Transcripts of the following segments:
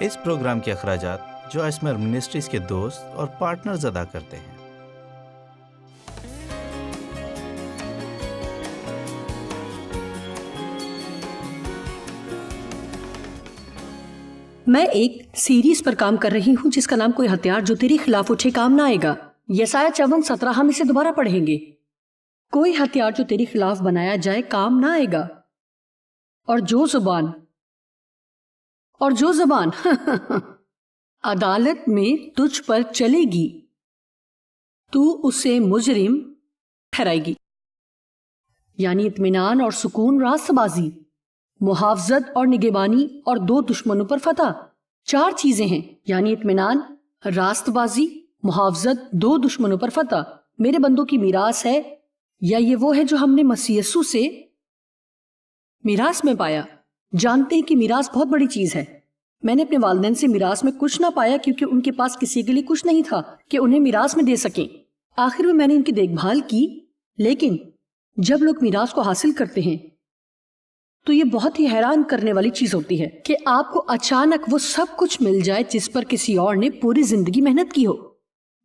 اس programme کے اخراجات جو اسمر منسٹریز کے دوست اور پارٹنرز ادا کرتے ہیں۔ میں ایک سیریز پر کام کر رہی ہوں جس کا نام کوئی ہتھیار جو تیرے خلاف اٹھے کام نہ آئے گا۔ یسایہ 54:17 ہم اسے دوبارہ پڑھیں گے۔ کوئی ہتھیار جو تیرے خلاف بنایا جائے کام نہ آئے گا، اور جو زبان عدالت میں تجھ پر چلے گی تو اسے مجرم ٹھہرائے گی۔ یعنی اطمینان اور سکون، راست بازی، محافظت اور نگہبانی، اور 2 دشمنوں پر فتح۔ 4 چیزیں ہیں، یعنی اطمینان، راست بازی، محافظت، 2 دشمنوں پر فتح۔ میرے بندوں کی میراث ہے، یا یہ وہ ہے جو ہم نے مسیح یسوع سے میراث میں پایا۔ جانتے ہیں کہ میراث بہت بڑی چیز ہے۔ میں نے اپنے والدین سے میراث میں کچھ نہ پایا کیونکہ ان کے پاس کسی کے لیے کچھ نہیں تھا کہ انہیں میراث میں دے سکیں۔ آخر میں نے ان کی دیکھ بھال کی، لیکن جب لوگ میراث کو حاصل کرتے ہیں تو یہ بہت ہی حیران کرنے والی چیز ہوتی ہے کہ آپ کو اچانک وہ سب کچھ مل جائے جس پر کسی اور نے پوری زندگی محنت کی ہو۔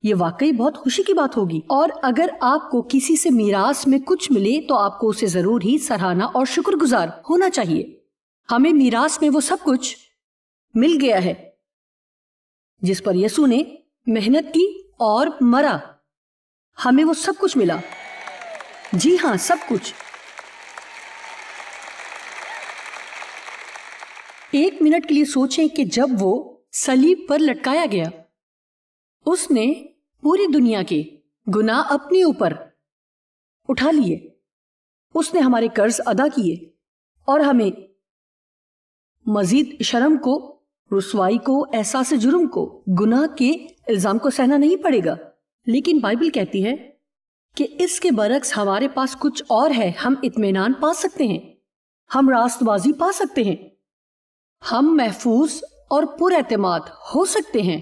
یہ واقعی بہت خوشی کی بات ہوگی، اور اگر آپ کو کسی سے میراث میں کچھ ملے تو آپ کو اسے ضرور ہی سراہنا اور شکر گزار ہونا چاہیے۔ ہمیں میراث میں وہ سب کچھ مل گیا ہے جس پر یسوع نے محنت کی اور مرا۔ ہمیں وہ سب کچھ ملا، جی ہاں، سب کچھ۔ 1 منٹ کے لیے سوچیں کہ جب وہ صلیب پر لٹکایا گیا، اس نے پوری دنیا کے گناہ اپنے اوپر اٹھا لیے، اس نے ہمارے قرض ادا کیے، اور ہمیں مزید شرم کو، رسوائی کو، احساس جرم کو، گناہ کے الزام کو سہنا نہیں پڑے گا۔ لیکن بائبل کہتی ہے کہ اس کے برعکس ہمارے پاس کچھ اور ہے۔ ہم اطمینان پا سکتے ہیں، ہم راست بازی پا سکتے ہیں، ہم محفوظ اور پر اعتماد ہو سکتے ہیں۔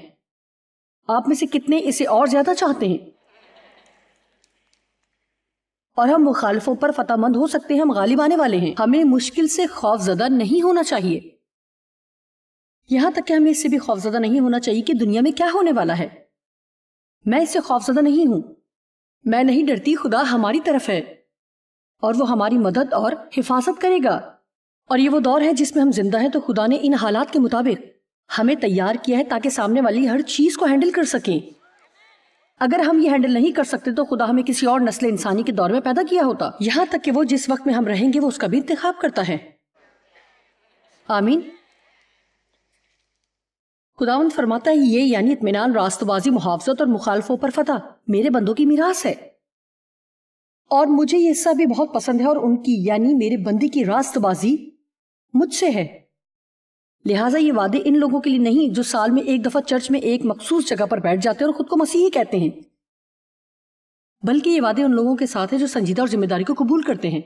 آپ میں سے کتنے اسے اور زیادہ چاہتے ہیں؟ اور ہم مخالفوں پر فتح مند ہو سکتے ہیں، ہم غالب آنے والے ہیں۔ ہمیں مشکل سے خوف زدہ نہیں ہونا چاہیے، یہاں تک کہ ہمیں اس سے بھی خوف زدہ نہیں ہونا چاہیے کہ دنیا میں کیا ہونے والا ہے۔ میں اس سے خوف زدہ نہیں ہوں، میں نہیں ڈرتی، خدا ہماری طرف ہے اور وہ ہماری مدد اور حفاظت کرے گا۔ اور یہ وہ دور ہے جس میں ہم زندہ ہیں، تو خدا نے ان حالات کے مطابق ہمیں تیار کیا ہے تاکہ سامنے والی ہر چیز کو ہینڈل کر سکیں۔ اگر ہم یہ ہینڈل نہیں کر سکتے تو خدا ہمیں کسی اور نسل انسانی کے دور میں پیدا کیا ہوتا، یہاں تک کہ وہ جس وقت میں ہم رہیں گے وہ اس کا بھی انتخاب کرتا ہے۔ آمین۔ خداوند فرماتا ہے یہ، یعنی اطمینان، راست بازی، محافظت اور مخالفوں پر فتح میرے بندوں کی میراث ہے، اور مجھے یہ حصہ بھی بہت پسند ہے، اور ان کی یعنی میرے بندی کی راست بازی مجھ سے ہے۔ لہٰذا یہ وعدے ان لوگوں کے لیے نہیں جو سال میں ایک دفعہ چرچ میں ایک مخصوص جگہ پر بیٹھ جاتے ہیں اور خود کو مسیحی کہتے ہیں، بلکہ یہ وعدے ان لوگوں کے ساتھ ہیں جو سنجیدہ اور ذمہ داری کو قبول کرتے ہیں،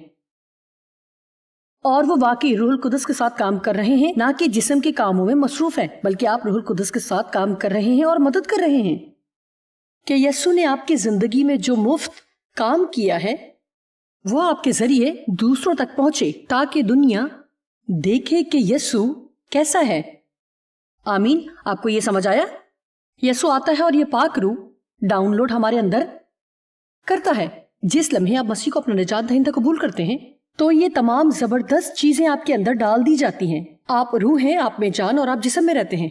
اور وہ واقعی روح القدس کے ساتھ کام کر رہے ہیں، نہ کہ جسم کے کاموں میں مصروف ہیں، بلکہ آپ روح القدس کے ساتھ کام کر رہے ہیں اور مدد کر رہے ہیں کہ یسوع نے آپ کی زندگی میں جو مفت کام کیا ہے وہ آپ کے ذریعے دوسروں تک پہنچے، تاکہ دنیا دیکھے کہ یسوع کیسا ہے۔ آمین۔ آپ کو یہ سمجھ آیا؟ یسوع آتا ہے اور یہ پاک روح ڈاؤن لوڈ ہمارے اندر کرتا ہے۔ جس لمحے آپ مسیح کو اپنا نجات دہندہ قبول کرتے ہیں تو یہ تمام زبردست چیزیں آپ کے اندر ڈال دی جاتی ہیں۔ آپ روح ہیں، آپ میں جان، اور آپ جسم میں رہتے ہیں۔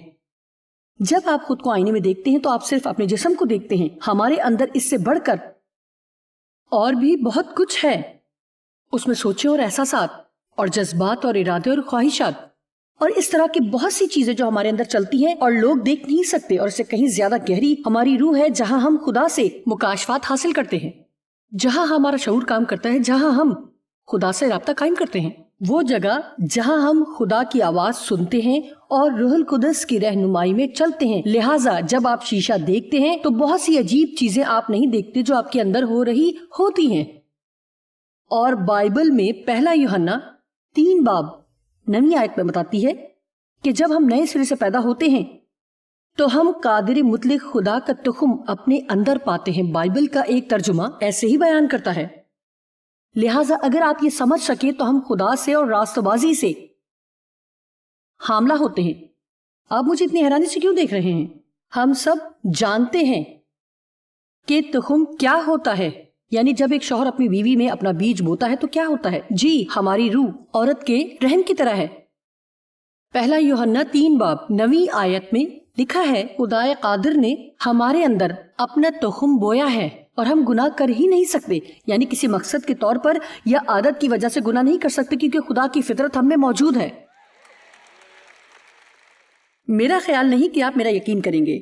جب آپ خود کو آئینے میں دیکھتے ہیں تو آپ صرف اپنے جسم کو دیکھتے ہیں۔ ہمارے اندر اس سے بڑھ کر اور بھی بہت کچھ ہے، اس میں سوچیں اور احساسات اور جذبات اور ارادے اور خواہشات اور اس طرح کی بہت سی چیزیں جو ہمارے اندر چلتی ہیں اور لوگ دیکھ نہیں سکتے، اور اس سے کہیں زیادہ گہری ہماری روح ہے جہاں ہم خدا سے مکاشفات حاصل کرتے ہیں، جہاں ہمارا شعور کام کرتا ہے، جہاں ہم خدا سے رابطہ قائم کرتے ہیں، وہ جگہ جہاں ہم خدا کی آواز سنتے ہیں اور روح القدس کی رہنمائی میں چلتے ہیں۔ لہٰذا جب آپ شیشہ دیکھتے ہیں تو بہت سی عجیب چیزیں آپ نہیں دیکھتے جو آپ کے اندر ہو رہی ہوتی ہیں۔ اور بائبل میں 1 یوحنا 3:9 آیت میں بتاتی ہے کہ جب ہم نئے سرے سے پیدا ہوتے ہیں تو ہم قادر مطلق خدا کا تخم اپنے اندر پاتے ہیں۔ بائبل کا ایک ترجمہ ایسے ہی بیان کرتا ہے۔ لہٰذا اگر آپ یہ سمجھ سکیں تو ہم خدا سے اور راست بازی سے حاملہ ہوتے ہیں، آپ مجھے اتنی حیرانی سے کیوں دیکھ رہے ہیں؟ ہم سب جانتے ہیں کہ تخم کیا ہوتا ہے، یعنی جب ایک شوہر اپنی بیوی میں اپنا بیج بوتا ہے تو کیا ہوتا ہے؟ جی، ہماری روح عورت کے رحم کی طرح ہے۔ پہلا یوحنا 3:9 آیت میں لکھا ہے، خدائے قادر نے ہمارے اندر اپنا تخم بویا ہے اور ہم گناہ کر ہی نہیں سکتے، یعنی کسی مقصد کے طور پر یا عادت کی وجہ سے گناہ نہیں کر سکتے، کیونکہ خدا کی فطرت ہم میں موجود ہے۔ میرا خیال نہیں کہ آپ میرا یقین کریں گے۔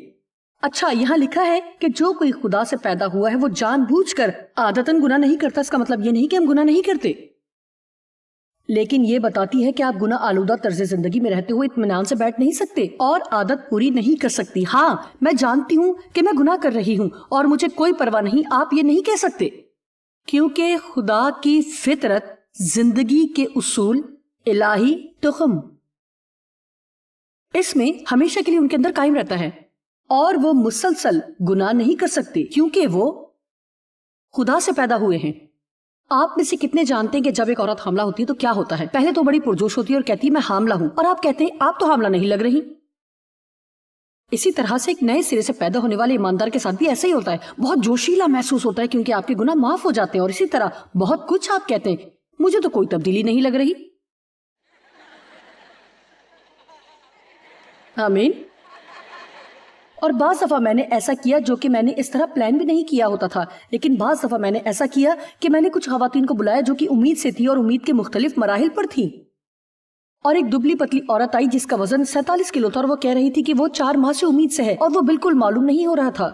اچھا، یہاں لکھا ہے کہ جو کوئی خدا سے پیدا ہوا ہے وہ جان بوجھ کر عادتاً گناہ نہیں کرتا۔ اس کا مطلب یہ نہیں کہ ہم گناہ نہیں کرتے، لیکن یہ بتاتی ہے کہ آپ گناہ آلودہ طرز زندگی میں رہتے ہوئے اطمینان سے بیٹھ نہیں سکتے اور عادت پوری نہیں کر سکتی۔ ہاں، میں جانتی ہوں کہ میں گناہ کر رہی ہوں اور مجھے کوئی پرواہ نہیں، آپ یہ نہیں کہہ سکتے، کیونکہ خدا کی فطرت، زندگی کے اصول، الہی تخم اس میں ہمیشہ کے لیے ان کے اندر قائم رہتا ہے، اور وہ مسلسل گناہ نہیں کر سکتے کیونکہ وہ خدا سے پیدا ہوئے ہیں۔ آپ میں سے کتنے جانتے ہیں کہ جب ایک عورت حاملہ ہوتی ہے تو کیا ہوتا ہے؟ پہلے تو بڑی پرجوش ہوتی ہے اور کہتی ہے میں حاملہ ہوں، اور آپ کہتے ہیں آپ تو حاملہ نہیں لگ رہی۔ اسی طرح سے ایک نئے سرے سے پیدا ہونے والے ایماندار کے ساتھ بھی ایسا ہی ہوتا ہے، بہت جوشیلا محسوس ہوتا ہے کیونکہ آپ کے گناہ معاف ہو جاتے ہیں، اور اسی طرح بہت کچھ آپ کہتے ہیں مجھے تو کوئی تبدیلی نہیں لگ رہی۔ آمین۔ اور بعض دفعہ میں نے ایسا کیا جو کہ میں نے اس طرح پلان بھی نہیں کیا ہوتا تھا، لیکن بعض دفعہ میں نے ایسا کیا کہ میں نے کچھ خواتین کو بلایا جو کہ امید سے تھی اور امید کے مختلف مراحل پر تھی، اور ایک دبلی پتلی عورت آئی جس کا وزن 47 کلو تھا، اور وہ کہہ رہی تھی کہ وہ 4 ماہ سے امید سے ہے اور وہ بالکل معلوم نہیں ہو رہا تھا۔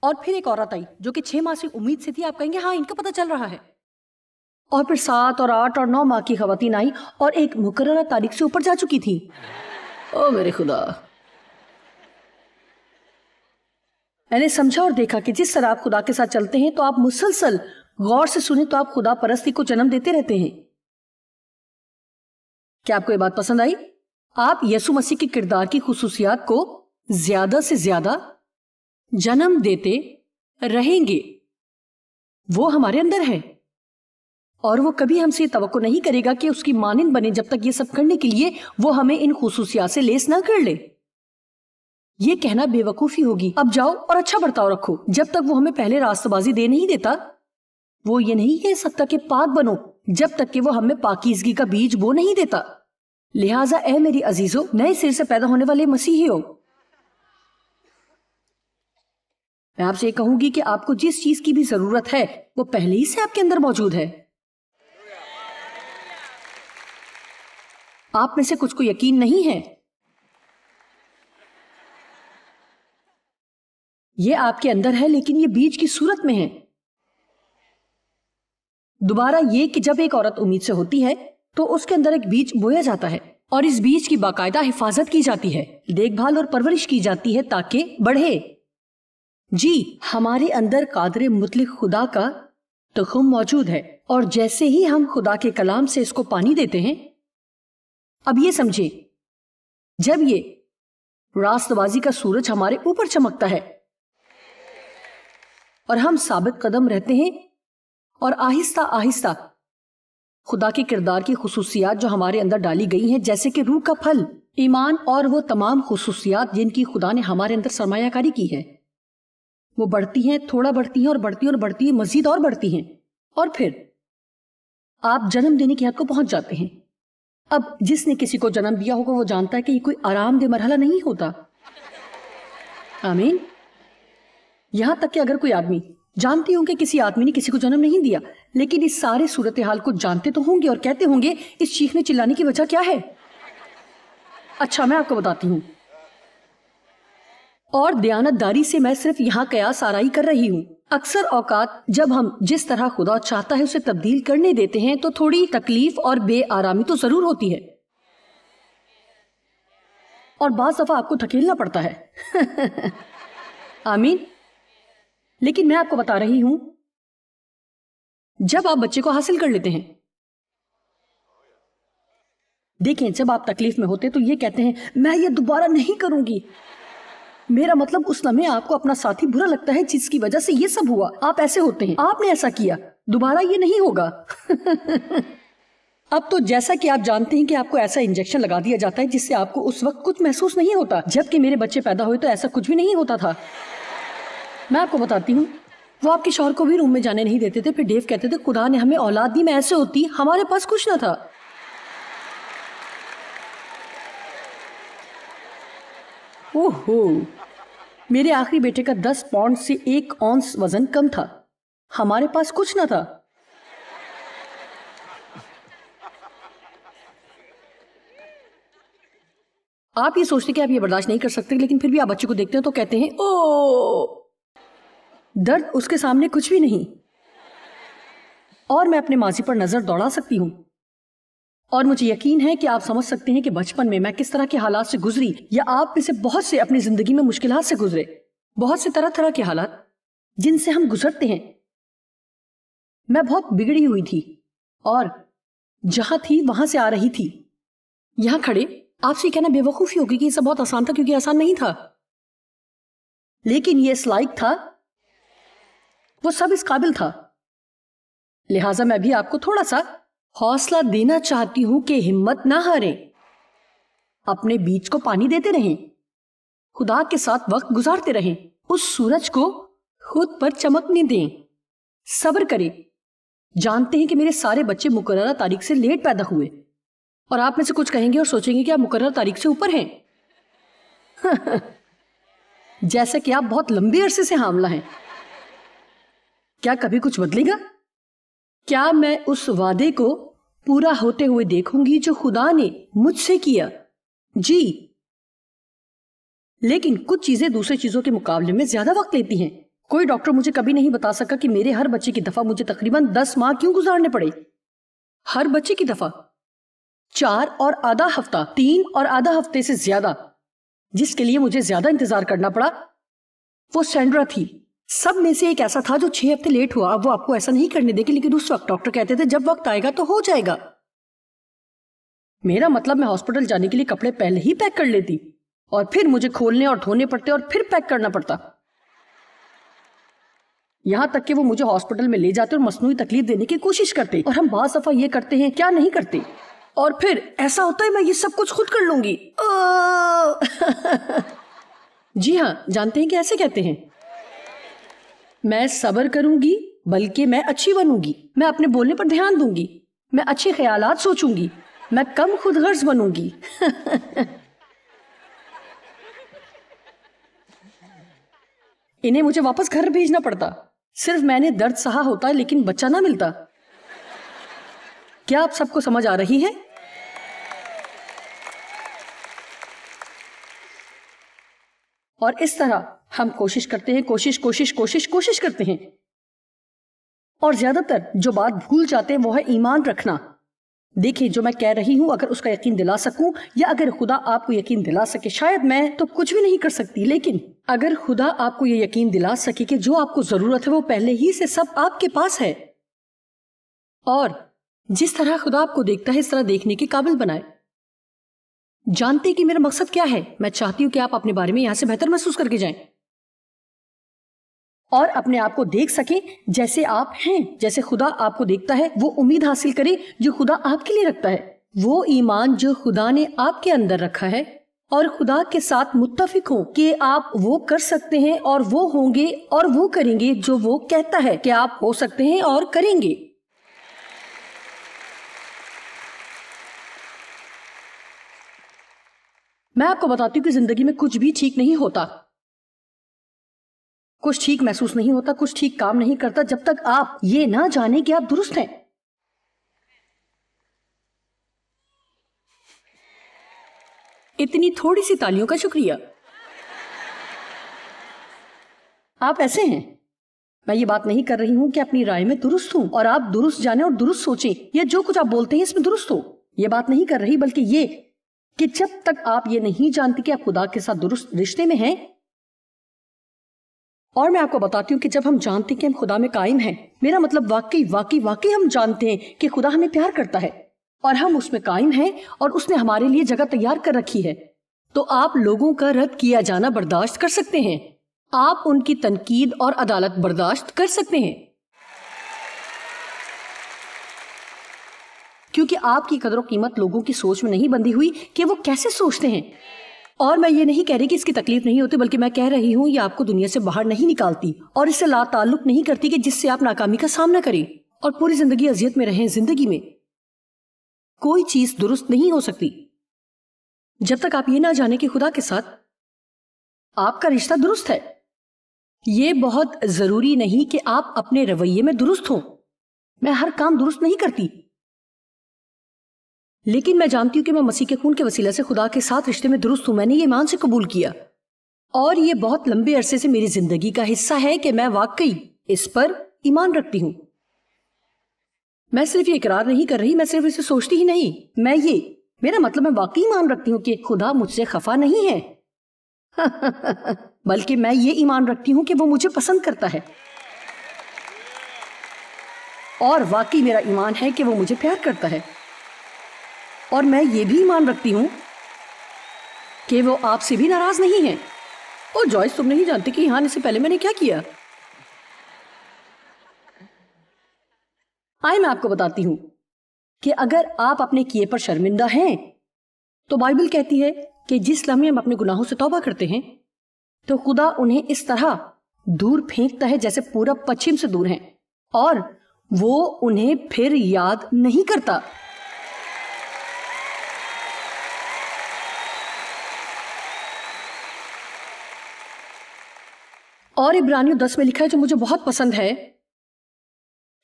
اور پھر ایک عورت آئی جو کہ 6 ماہ سے امید سے تھی، آپ کہیں گے ہاں ان کا پتہ چل رہا ہے۔ اور پھر 7 اور 8 اور 9 ماہ کی خواتین آئی اور ایک مقررہ تاریخ سے اوپر جا چکی تھی۔ او میرے خدا، میں نے سمجھا اور دیکھا کہ جس طرح آپ خدا کے ساتھ چلتے ہیں تو آپ مسلسل غور سے سنیں تو آپ خدا پرستی کو جنم دیتے رہتے ہیں۔ کیا آپ کو یہ بات پسند آئی؟ آپ یسوع مسیح کے کردار کی خصوصیات کو زیادہ سے زیادہ جنم دیتے رہیں گے، وہ ہمارے اندر ہے، اور وہ کبھی ہم سے توقع نہیں کرے گا کہ اس کی مانند بنے جب تک یہ سب کرنے کے لیے وہ ہمیں ان خصوصیات سے لیس نہ کر لے۔ یہ کہنا بے وقوفی ہوگی اب جاؤ اور اچھا برتاؤ رکھو، جب تک وہ ہمیں پہلے راستہ بازی دے نہیں دیتا۔ وہ یہ نہیں کہہ سکتا کہ پاک بنو جب تک کہ وہ ہمیں پاکیزگی کا بیج بو نہیں دیتا۔ لہٰذا اے میری عزیزو، نئے سر سے پیدا ہونے والے مسیحیوں، میں آپ سے یہ کہوں گی کہ آپ کو جس چیز کی بھی ضرورت ہے وہ پہلے ہی سے آپ کے اندر موجود ہے۔ آپ میں سے کچھ کو یقین نہیں ہے، یہ آپ کے اندر ہے لیکن یہ بیج کی صورت میں ہے۔ دوبارہ یہ کہ جب ایک عورت امید سے ہوتی ہے تو اس کے اندر ایک بیج بویا جاتا ہے، اور اس بیج کی باقاعدہ حفاظت کی جاتی ہے، دیکھ بھال اور پرورش کی جاتی ہے تاکہ بڑھے۔ جی، ہمارے اندر قادر مطلق خدا کا تخم موجود ہے، اور جیسے ہی ہم خدا کے کلام سے اس کو پانی دیتے ہیں، اب یہ سمجھے، جب یہ راست بازی کا سورج ہمارے اوپر چمکتا ہے اور ہم ثابت قدم رہتے ہیں اور آہستہ آہستہ خدا کے کردار کی خصوصیات جو ہمارے اندر ڈالی گئی ہیں، جیسے کہ روح کا پھل، ایمان اور وہ تمام خصوصیات جن کی خدا نے ہمارے اندر سرمایہ کاری کی ہے، وہ بڑھتی ہیں، تھوڑا بڑھتی ہیں اور بڑھتی ہیں اور بڑھتی ہیں، مزید اور بڑھتی ہیں، اور پھر آپ جنم دینے کی حد کو پہنچ جاتے ہیں۔ اب جس نے کسی کو جنم دیا ہوگا وہ جانتا ہے کہ یہ کوئی آرام دہ مرحلہ نہیں ہوتا۔ آمین۔ یہاں تک کہ اگر کوئی آدمی، جانتی ہوں کہ کسی آدمی نے کسی کو جنم نہیں دیا، لیکن اس سارے صورتحال کو جانتے تو ہوں گے اور کہتے ہوں گے اس چیخنے چلانے کی وجہ کیا ہے؟ اچھا، میں آپ کو بتاتی ہوں، اور دیانت داری سے میں صرف یہاں قیاس آرائی کر رہی ہوں۔ اکثر اوقات جب ہم جس طرح خدا چاہتا ہے اسے تبدیل کرنے دیتے ہیں تو تھوڑی تکلیف اور بے آرامی تو ضرور ہوتی ہے، اور بعض دفعہ آپ کو دھکیلنا پڑتا ہے۔ آمین۔ لیکن میں آپ کو بتا رہی ہوں، جب آپ بچے کو حاصل کر لیتے ہیں، دیکھیں جب آپ تکلیف میں ہوتے تو یہ کہتے ہیں میں یہ دوبارہ نہیں کروں گی، میرا مطلب اس لمحے آپ کو اپنا ساتھی برا لگتا ہے جس کی وجہ سے یہ سب ہوا، آپ ایسے ہوتے ہیں، آپ نے ایسا کیا، دوبارہ یہ نہیں ہوگا۔ اب تو جیسا کہ آپ جانتے ہیں کہ آپ کو ایسا انجیکشن لگا دیا جاتا ہے جس سے آپ کو اس وقت کچھ محسوس نہیں ہوتا، جبکہ میرے بچے پیدا ہوئے تو ایسا کچھ بھی نہیں ہوتا تھا۔ میں آپ کو بتاتی ہوں، وہ آپ کے شوہر کو بھی روم میں جانے نہیں دیتے تھے، پھر ڈیو کہتے تھے خدا نے ہمیں اولاد دی، میں ایسے ہوتی، ہمارے پاس کچھ نہ تھا۔ اوہو، میرے آخری بیٹے کا 10 پاؤنڈ سے 1 اونس وزن کم تھا، ہمارے پاس کچھ نہ تھا۔ آپ یہ سوچتے کہ آپ یہ برداشت نہیں کر سکتے، لیکن پھر بھی آپ بچے کو دیکھتے ہیں تو کہتے ہیں او، درد اس کے سامنے کچھ بھی نہیں۔ اور میں اپنے ماضی پر نظر دوڑا سکتی ہوں، اور مجھے یقین ہے کہ آپ سمجھ سکتے ہیں کہ بچپن میں میں کس طرح کے حالات سے گزری، یا آپ میں سے بہت سے اپنی زندگی میں مشکلات سے گزرے، بہت سے طرح طرح کے حالات جن سے ہم گزرتے ہیں۔ میں بہت بگڑی ہوئی تھی، اور جہاں تھی وہاں سے آ رہی تھی۔ یہاں کھڑے آپ سے کہنا بے وقوفی ہوگی کہ یہ سب بہت آسان تھا، کیونکہ آسان نہیں تھا، لیکن یہ اس لائق تھا، وہ سب اس قابل تھا۔ لہٰذا میں بھی آپ کو تھوڑا سا حوصلہ دینا چاہتی ہوں کہ ہمت نہ ہاریں، اپنے بیج کو پانی دیتے رہیں، خدا کے ساتھ وقت گزارتے رہیں، اس سورج کو خود پر چمکنے دیں، صبر کریں۔ جانتے ہیں کہ میرے سارے بچے مقررہ تاریخ سے لیٹ پیدا ہوئے، اور آپ میں سے کچھ کہیں گے اور سوچیں گے کہ آپ مقررہ تاریخ سے اوپر ہیں جیسا کہ آپ بہت لمبے عرصے سے حاملہ ہیں۔ کیا کبھی کچھ بدلے گا؟ کیا میں اس وعدے کو پورا ہوتے ہوئے دیکھوں گی جو خدا نے مجھ سے کیا؟ جی، لیکن کچھ چیزیں دوسرے چیزوں کے مقابلے میں زیادہ وقت لیتی ہیں۔ کوئی ڈاکٹر مجھے کبھی نہیں بتا سکا کہ میرے ہر بچے کی دفعہ مجھے تقریباً 10 ماہ کیوں گزارنے پڑے۔ ہر بچے کی دفعہ 4 اور آدھا ہفتہ، 3 اور آدھا ہفتے سے زیادہ۔ جس کے لیے مجھے زیادہ انتظار کرنا پڑا وہ سینڈرا تھی۔ سب میں سے ایک ایسا تھا جو 6 ہفتے لیٹ ہوا۔ اب وہ آپ کو ایسا نہیں کرنے دے گی، لیکن اس وقت ڈاکٹر کہتے تھے جب وقت آئے گا تو ہو جائے گا۔ میرا مطلب میں ہاسپٹل جانے کے لیے کپڑے پہلے ہی پیک کر لیتی، اور پھر مجھے کھولنے اور دھونے پڑتے اور پھر پیک کرنا پڑتا، یہاں تک کہ وہ مجھے ہاسپٹل میں لے جاتے اور مصنوعی تکلیف دینے کی کوشش کرتے۔ اور ہم بعض دفعہ یہ کرتے ہیں، کیا نہیں کرتے، اور پھر ایسا ہوتا ہے میں یہ سب کچھ خود کر لوں گی جی ہاں، جانتے ہیں کہ ایسے کہتے ہیں میں صبر کروں گی بلکہ میں اچھی بنوں گی، میں اپنے بولنے پر دھیان دوں گی، میں اچھے خیالات سوچوں گی، میں کم خود غرض بنوں گی انہیں مجھے واپس گھر بھیجنا پڑتا، صرف میں نے درد سہا ہوتا لیکن بچہ نہ ملتا۔ کیا آپ سب کو سمجھ آ رہی ہے؟ اور اس طرح ہم کوشش کرتے ہیں، کوشش کرتے ہیں، اور زیادہ تر جو بات بھول جاتے ہیں وہ ہے ایمان رکھنا۔ دیکھیں، جو میں کہہ رہی ہوں اگر اس کا یقین دلا سکوں، یا اگر خدا آپ کو یقین دلا سکے، شاید میں تو کچھ بھی نہیں کر سکتی، لیکن اگر خدا آپ کو یہ یقین دلا سکے کہ جو آپ کو ضرورت ہے وہ پہلے ہی سے سب آپ کے پاس ہے، اور جس طرح خدا آپ کو دیکھتا ہے اس طرح دیکھنے کے قابل بنائے۔ جانتے کہ میرا مقصد کیا ہے؟ میں چاہتی ہوں کہ آپ اپنے بارے میں یہاں سے بہتر محسوس کر کے جائیں، اور اپنے آپ کو دیکھ سکیں جیسے آپ ہیں، جیسے خدا آپ کو دیکھتا ہے۔ وہ امید حاصل کریں جو خدا آپ کے لیے رکھتا ہے، وہ ایمان جو خدا نے آپ کے اندر رکھا ہے، اور خدا کے ساتھ متفق ہوں کہ آپ وہ کر سکتے ہیں اور وہ ہوں گے اور وہ کریں گے جو وہ کہتا ہے کہ آپ ہو سکتے ہیں اور کریں گے۔ میں آپ کو بتاتی ہوں کہ زندگی میں کچھ بھی ٹھیک نہیں ہوتا، کچھ ٹھیک محسوس نہیں ہوتا، کچھ ٹھیک کام نہیں کرتا جب تک آپ یہ نہ جانیں کہ آپ درست ہیں۔ اتنی تھوڑی سی تالیوں کا شکریہ۔ آپ ایسے ہیں۔ میں یہ بات نہیں کر رہی ہوں کہ اپنی رائے میں درست ہوں اور آپ درست جانیں اور درست سوچیں، یا جو کچھ آپ بولتے ہیں اس میں درست ہو، یہ بات نہیں کر رہی، بلکہ یہ کہ جب تک آپ یہ نہیں جانتے کہ آپ خدا کے ساتھ درست رشتے میں ہیں۔ اور میں آپ کو بتاتی ہوں کہ جب ہم جانتے ہیں کہ ہم خدا میں قائم ہیں، میرا مطلب واقعی ہم جانتے ہیں کہ خدا ہمیں پیار کرتا ہے اور ہم اس میں قائم ہیں اور اس نے ہمارے لیے جگہ تیار کر رکھی ہے، تو آپ لوگوں کا رد کیا جانا برداشت کر سکتے ہیں، آپ ان کی تنقید اور عدالت برداشت کر سکتے ہیں۔ کیونکہ آپ کی قدر و قیمت لوگوں کی سوچ میں نہیں بندھی ہوئی کہ وہ کیسے سوچتے ہیں. اور میں یہ نہیں کہہ رہی کہ اس کی تکلیف نہیں ہوتی، بلکہ میں کہہ رہی ہوں یہ آپ کو دنیا سے باہر نہیں نکالتی اور اس سے لا تعلق نہیں کرتی کہ جس سے آپ ناکامی کا سامنا کریں اور پوری زندگی اذیت میں رہیں. زندگی میں کوئی چیز درست نہیں ہو سکتی جب تک آپ یہ نہ جانیں کہ خدا کے ساتھ آپ کا رشتہ درست ہے. یہ بہت ضروری نہیں کہ آپ اپنے رویے میں درست ہوں. میں ہر کام درست نہیں کرتی، لیکن میں جانتی ہوں کہ میں مسیح کے خون کے وسیلہ سے خدا کے ساتھ رشتے میں درست ہوں. میں نے یہ ایمان سے قبول کیا اور یہ بہت لمبے عرصے سے میری زندگی کا حصہ ہے کہ میں واقعی اس پر ایمان رکھتی ہوں. میں صرف یہ اقرار نہیں کر رہی، میں صرف اسے سوچتی ہی نہیں. میرا مطلب میں واقعی ایمان رکھتی ہوں کہ خدا مجھ سے خفا نہیں ہے بلکہ میں یہ ایمان رکھتی ہوں کہ وہ مجھے پسند کرتا ہے. اور واقعی میرا ایمان ہے کہ وہ مجھے پیار کرتا ہے. اور میں یہ بھی ایمان رکھتی ہوں کہ وہ آپ سے بھی ناراض نہیں ہے. اور جوائس، تم نہیں جانتی کہ یہاں آنے سے پہلے میں نے کیا کیا. میں آپ کو بتاتی ہوں کہ اگر آپ اپنے کیے پر شرمندہ ہیں تو بائبل کہتی ہے کہ جس لمحے ہم اپنے گناہوں سے توبہ کرتے ہیں تو خدا انہیں اس طرح دور پھینکتا ہے جیسے پورب پچھم سے دور ہیں، اور وہ انہیں پھر یاد نہیں کرتا. اور عبرانیوں 10 میں لکھا ہے جو مجھے بہت پسند ہے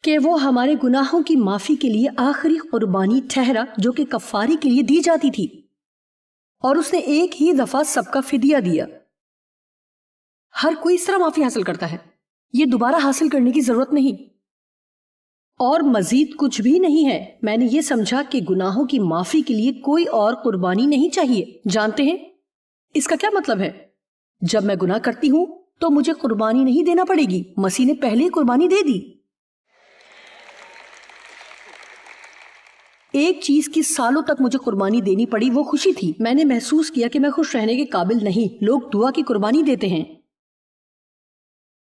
کہ وہ ہمارے گناہوں کی معافی کے لیے آخری قربانی ٹھہرا جو کہ کفاری کے لیے دی جاتی تھی، اور اس نے ایک ہی دفعہ سب کا فدیہ دیا. ہر کوئی اس طرح معافی حاصل کرتا ہے، یہ دوبارہ حاصل کرنے کی ضرورت نہیں اور مزید کچھ بھی نہیں ہے. میں نے یہ سمجھا کہ گناہوں کی معافی کے لیے کوئی اور قربانی نہیں چاہیے. جانتے ہیں اس کا کیا مطلب ہے؟ جب میں گناہ کرتی ہوں تو مجھے قربانی نہیں دینا پڑے گی. مسیح نے پہلے قربانی دے دی. ایک چیز کی سالوں تک مجھے قربانی دینی پڑی، وہ خوشی تھی. میں نے محسوس کیا کہ میں خوش رہنے کے قابل نہیں. لوگ دعا کی قربانی دیتے ہیں،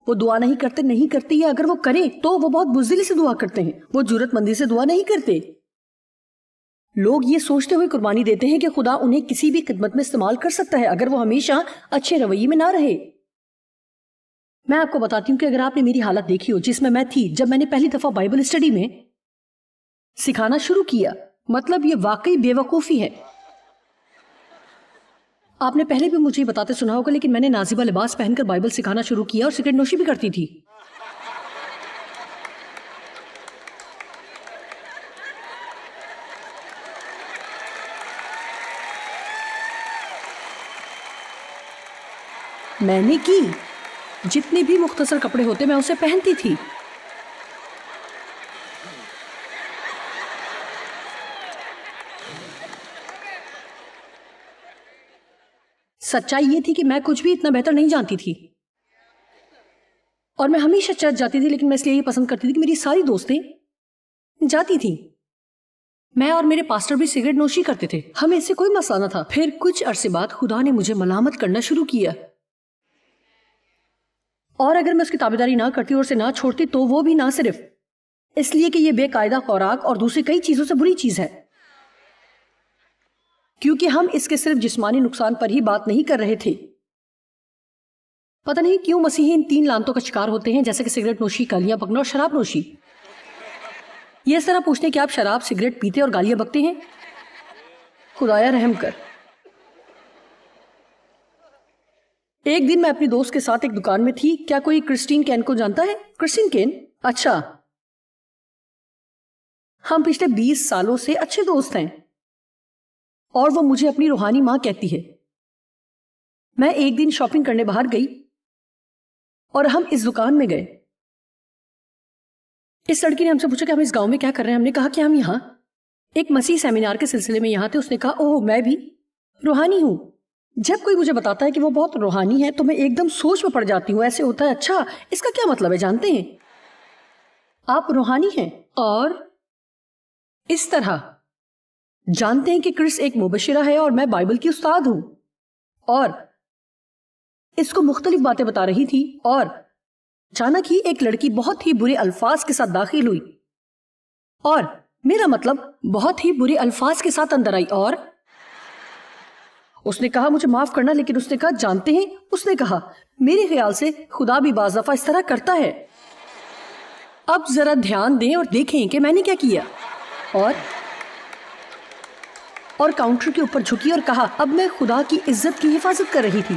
وہ دعا نہیں کرتے یا اگر وہ کریں تو وہ بہت بزدلی سے دعا کرتے ہیں. وہ جرات مندی سے دعا نہیں کرتے. لوگ یہ سوچتے ہوئے قربانی دیتے ہیں کہ خدا انہیں کسی بھی خدمت میں استعمال کر سکتا ہے اگر وہ ہمیشہ اچھے رویے میں نہ رہے. میں آپ کو بتاتی ہوں کہ اگر آپ نے میری حالت دیکھی ہو جس میں تھی جب میں نے پہلی دفعہ بائبل اسٹڈی میں سکھانا شروع کیا، مطلب یہ واقعی بے وقوفی ہے. آپ نے پہلے بھی مجھے بتاتے سنا ہوگا، لیکن میں نے نازیبہ لباس پہن کر بائبل سکھانا شروع کیا اور سگریٹ نوشی بھی کرتی تھی. میں نے کی جتنے بھی مختصر کپڑے ہوتے میں اسے پہنتی تھی. سچائی یہ تھی کہ میں کچھ بھی اتنا بہتر نہیں جانتی تھی اور میں ہمیشہ چرچ جاتی تھی، لیکن میں اس لیے یہ پسند کرتی تھی کہ میری ساری دوستیں جاتی تھیں. میں اور میرے پاسٹر بھی سگریٹ نوشی کرتے تھے، ہمیں اس سے کوئی مسئلہ نہ تھا. پھر کچھ عرصے بعد خدا نے مجھے ملامت کرنا شروع کیا، اور اگر میں اس کی تابعداری نہ کرتی اور اسے نہ چھوڑتی تو وہ بھی نہ صرف اس لیے کہ یہ بے قاعدہ خوراک اور دوسری کئی چیزوں سے بری چیز ہے، کیونکہ ہم اس کے صرف جسمانی نقصان پر ہی بات نہیں کر رہے تھے. پتہ نہیں کیوں مسیحی ان 3 لعنتوں کا شکار ہوتے ہیں، جیسے کہ سگریٹ نوشی، گالیاں بکنا اور شراب نوشی. یہ اس طرح پوچھتے ہیں کہ آپ شراب سگریٹ پیتے اور گالیاں بکتے ہیں؟ خدایا رحم کر. ایک دن میں اپنی دوست کے ساتھ ایک دکان میں تھی. کیا کوئی کرسٹین کین کو جانتا ہے؟ Christine can? اچھا، ہم پچھلے 20 سالوں سے اچھے دوست ہیں اور وہ مجھے اپنی روحانی ماں کہتی ہے. میں ایک دن شاپنگ کرنے باہر گئی اور ہم اس دکان میں گئے. اس لڑکی نے ہم سے پوچھا کہ ہم اس گاؤں میں کیا کر رہے ہیں. ہم نے کہا کہ ہم یہاں ایک مسیح سیمینار کے سلسلے میں یہاں تھے. اس نے کہا اوہ میں بھی روحانی ہوں. جب کوئی مجھے بتاتا ہے کہ وہ بہت روحانی ہے تو میں ایک دم سوچ میں پڑ جاتی ہوں. ایسے ہوتا ہے اچھا اس کا کیا مطلب ہے؟ جانتے ہیں آپ روحانی ہیں. اور اس طرح جانتے ہیں کہ کرس ایک مبشرہ ہے اور میں بائبل کی استاد ہوں، اور اس کو مختلف باتیں بتا رہی تھی، اور اچانک ہی ایک لڑکی بہت ہی برے الفاظ کے ساتھ داخل ہوئی اور میرا مطلب بہت ہی برے الفاظ کے ساتھ اندر آئی اور اس نے کہا مجھے معاف کرنا، لیکن اس نے کہا جانتے ہیں، اس نے کہا میرے خیال سے خدا بھی بعض دفعہ اس طرح کرتا ہے۔ اب ذرا دھیان دیں اور دیکھیں کہ میں نے کیا کیا۔ اور کاؤنٹر کے اوپر جھکی اور کہا اب میں خدا کی عزت کی حفاظت کر رہی تھی۔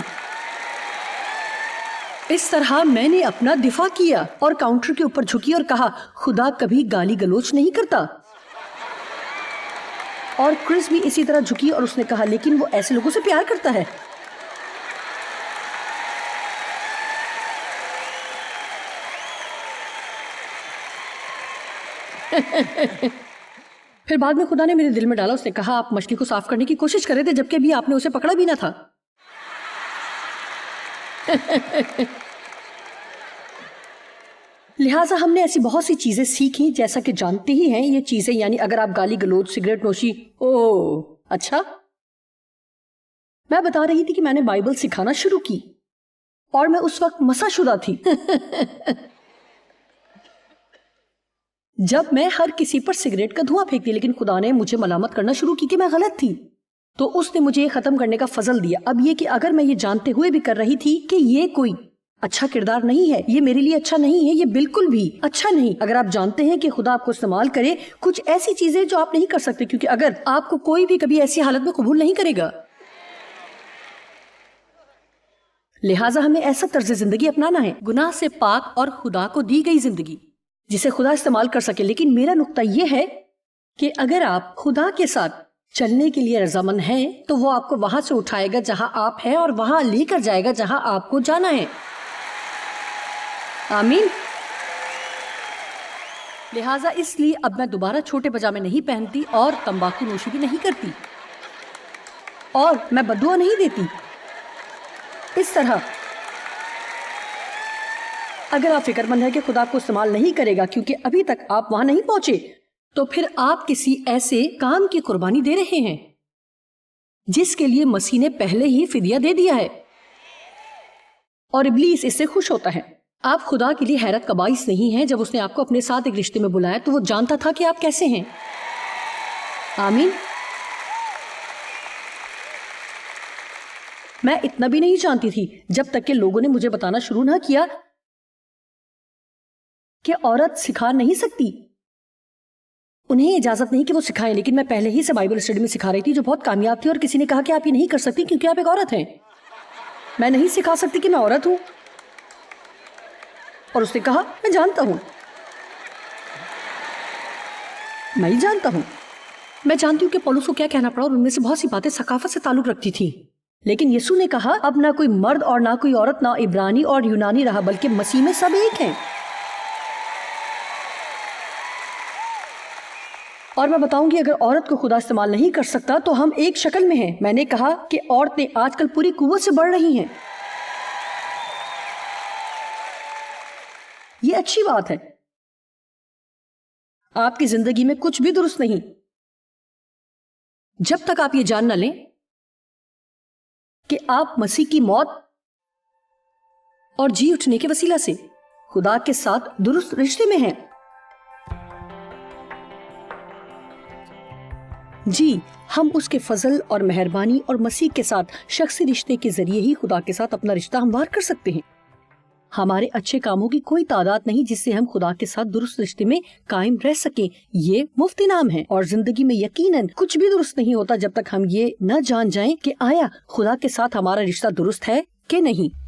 اس طرح میں نے اپنا دفاع کیا اور کاؤنٹر کے اوپر جھکی اور کہا خدا کبھی گالی گلوچ نہیں کرتا۔ اور کرس بھی اسی طرح جھکی اور اس نے کہا لیکن وہ ایسے لوگوں سے پیار کرتا ہے۔ پھر بعد میں خدا نے میرے دل میں ڈالا، اس نے کہا آپ مچھلی کو صاف کرنے کی کوشش کر رہے تھے جبکہ ابھی آپ نے اسے پکڑا بھی نہ تھا۔ لہٰذا ہم نے ایسی بہت سی چیزیں سیکھی، جیسا کہ جانتے ہی ہیں یہ چیزیں، یعنی اگر آپ گالی گلوچ، سگریٹ نوشی، اچھا میں بتا رہی تھی کہ میں نے بائبل سکھانا شروع کی اور میں اس وقت مسا شدہ تھی۔ جب میں ہر کسی پر سگریٹ کا دھواں پھینکتی، لیکن خدا نے مجھے ملامت کرنا شروع کی کہ میں غلط تھی، تو اس نے مجھے یہ ختم کرنے کا فضل دیا۔ اب یہ کہ اگر میں یہ جانتے ہوئے بھی کر رہی تھی کہ یہ کوئی اچھا کردار نہیں ہے، یہ میرے لیے اچھا نہیں ہے، یہ بالکل بھی اچھا نہیں، اگر آپ جانتے ہیں کہ خدا آپ کو استعمال کرے کچھ ایسی چیزیں جو آپ نہیں کر سکتے، کیونکہ اگر آپ کو کوئی بھی کبھی ایسی حالت میں قبول نہیں کرے گا، لہٰذا ہمیں ایسا طرز زندگی اپنانا ہے، گناہ سے پاک اور خدا کو دی گئی زندگی جسے خدا استعمال کر سکے۔ لیکن میرا نقطہ یہ ہے کہ اگر آپ خدا کے ساتھ چلنے کے لیے رضامند ہیں تو وہ آپ کو وہاں سے اٹھائے گا جہاں آپ ہیں اور وہاں لے کر جائے گا جہاں آپ کو جانا ہے۔ آمین۔ لہٰذا اس لیے اب میں دوبارہ چھوٹے پجامے نہیں پہنتی اور تمباکو نوشی بھی نہیں کرتی اور میں بددعا نہیں دیتی۔ اس طرح اگر آپ فکر مند ہیں کہ خدا کو استعمال نہیں کرے گا کیونکہ ابھی تک آپ وہاں نہیں پہنچے، تو پھر آپ کسی ایسے کام کی قربانی دے رہے ہیں جس کے لیے مسیح نے پہلے ہی فدیہ دے دیا ہے، اور ابلیس اس سے خوش ہوتا ہے۔ آپ خدا کے لیے حیرت کا باعث نہیں ہیں۔ جب اس نے آپ کو اپنے ساتھ ایک رشتے میں بلایا تو وہ جانتا تھا کہ آپ کیسے ہیں۔ آمین۔ میں اتنا بھی نہیں جانتی تھی جب تک کہ لوگوں نے مجھے بتانا شروع نہ کیا کہ عورت سکھا نہیں سکتی، انہیں اجازت نہیں کہ وہ سکھائیں، لیکن میں پہلے ہی سے بائبل اسٹڈی میں سکھا رہی تھی جو بہت کامیاب تھی، اور کسی نے کہا کہ آپ یہ نہیں کر سکتی کیونکہ آپ ایک عورت ہیں۔ میں نہیں سکھا سکتی کہ میں عورت ہوں، اور اس نے کہا میں جانتا ہوں، میں ہی جانتا ہوں، میں جانتی ہوں کہ پولس کو کیا کہنا پڑا، اور ان میں سے بہت سی باتیں ثقافت سے تعلق رکھتی تھی، لیکن یسوع نے کہا اب نہ کوئی مرد اور نہ کوئی عورت، نہ عبرانی اور یونانی رہا، بلکہ مسیح میں سب ایک ہیں۔ اور میں بتاؤں گی اگر عورت کو خدا استعمال نہیں کر سکتا تو ہم ایک شکل میں ہیں۔ میں نے کہا کہ عورتیں آج کل پوری قوت سے بڑھ رہی ہیں، یہ اچھی بات ہے۔ آپ کی زندگی میں کچھ بھی درست نہیں جب تک آپ یہ جان نہ لیں کہ آپ مسیح کی موت اور جی اٹھنے کے وسیلہ سے خدا کے ساتھ درست رشتے میں ہیں۔ جی ہم اس کے فضل اور مہربانی اور مسیح کے ساتھ شخصی رشتے کے ذریعے ہی خدا کے ساتھ اپنا رشتہ ہموار کر سکتے ہیں۔ ہمارے اچھے کاموں کی کوئی تعداد نہیں جس سے ہم خدا کے ساتھ درست رشتے میں قائم رہ سکیں، یہ مفت انعام ہے۔ اور زندگی میں یقیناً کچھ بھی درست نہیں ہوتا جب تک ہم یہ نہ جان جائیں کہ آیا خدا کے ساتھ ہمارا رشتہ درست ہے کہ نہیں۔